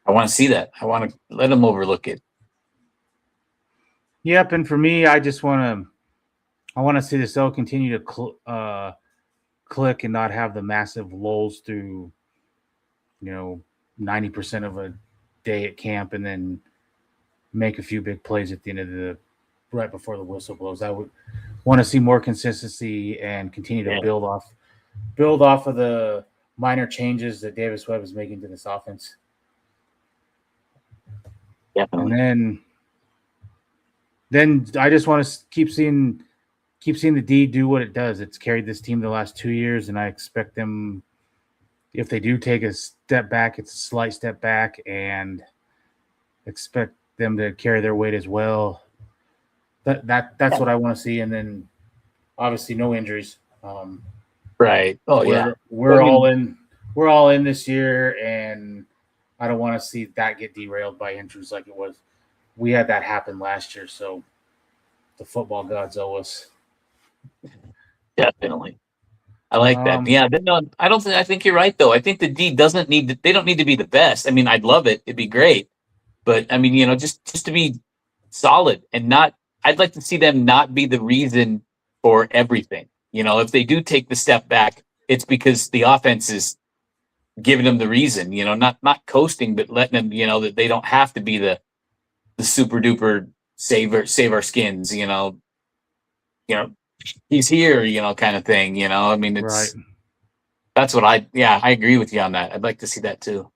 I want to see that. I want to let them overlook it. Yep, and for me, I want to see the cell continue to click and not have the massive lulls through, 90% of a day at camp, and then make a few big plays at the end of right before the whistle blows. I would want to see more consistency and continue to build off of the minor changes that Davis Webb is making to this offense. Definitely. And then I just want to keep seeing the D do what it does. It's carried this team the last 2 years, and I expect them, if they do take a step back, it's a slight step back, and expect them to carry their weight as well. That's what I want to see. And then obviously no injuries. Right. Oh, we're all in. We're all in this year, and I don't want to see that get derailed by injuries like it was. We had that happen last year, so the football gods owe us. Definitely. I like that. Yeah, I think you're right, though. I think the D doesn't need they don't need to be the best. I mean, I'd love it. It'd be great. But, I mean, just to be solid and I'd like to see them not be the reason for everything. If they do take the step back, it's because the offense is giving them the reason, not coasting, but letting them, that they don't have to be the super duper save our skins, he's here, kind of thing, I mean, it's right. That's what I agree with you on that. I'd like to see that too.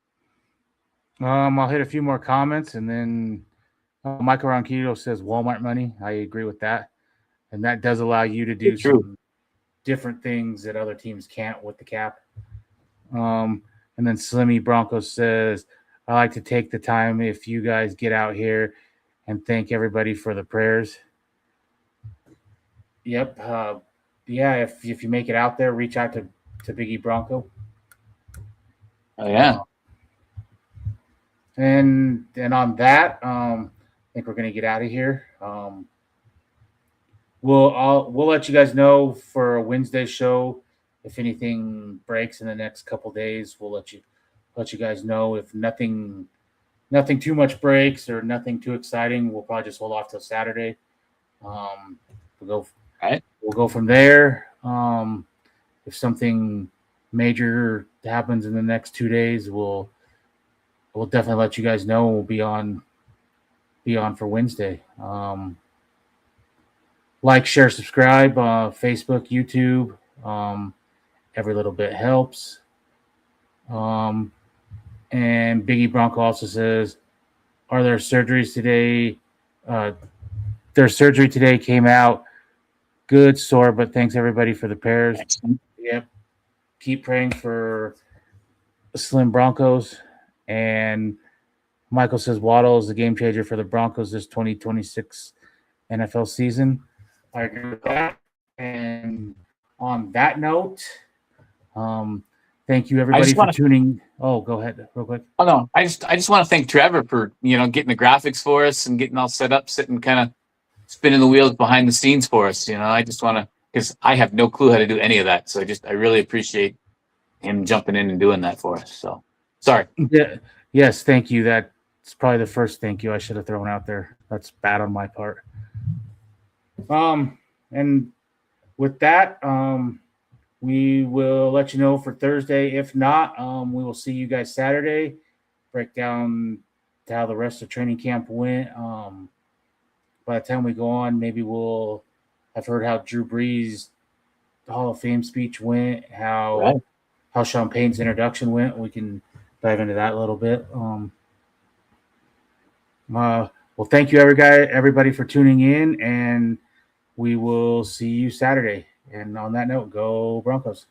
I'll hit a few more comments, and then Michael Ronquillo says Walmart money. I agree with that. and that does allow you to do True. some different things that other teams can't with the cap. And then Slimmy Broncos says, I like to take the time if you guys get out here and thank everybody for the prayers. Yep. If you make it out there, reach out to Biggie Bronco. Oh yeah. And on that, I think we're gonna get out of here. We'll let you guys know for a Wednesday show if anything breaks in the next couple days. We'll let you guys know. If nothing too much breaks or nothing too exciting, we'll probably just hold off till Saturday. We'll go from there. If something major happens in the next 2 days, we'll definitely let you guys know. We'll be on for Wednesday. Like, share, subscribe, Facebook, YouTube. Every little bit helps. And Biggie Bronco also says, are there surgeries today? Their surgery today came out good, sore, but thanks everybody for the prayers. Yep. Keep praying for the Slim Broncos. And Michael says Waddle is the game changer for the Broncos this 2026 NFL season. I agree with that. And on that note, thank you everybody for tuning. Oh, go ahead real quick. Oh no, I just want to thank Trevor for getting the graphics for us and getting all set up, sitting kind of spinning the wheels behind the scenes for us. I just want to, because I have no clue how to do any of that. So I really appreciate him jumping in and doing that for us. So sorry. Yeah. Yes, thank you. That's probably the first thank you I should have thrown out there. That's bad on my part. And with that, we will let you know for Thursday. If not, we will see you guys Saturday. Break down how the rest of training camp went. By the time we go on, maybe we'll have heard how Drew Brees' Hall of Fame speech went, how Sean Payton's introduction went. We can dive into that a little bit. Well, thank you, everybody, for tuning in, and we will see you Saturday. And on that note, go Broncos.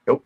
Go.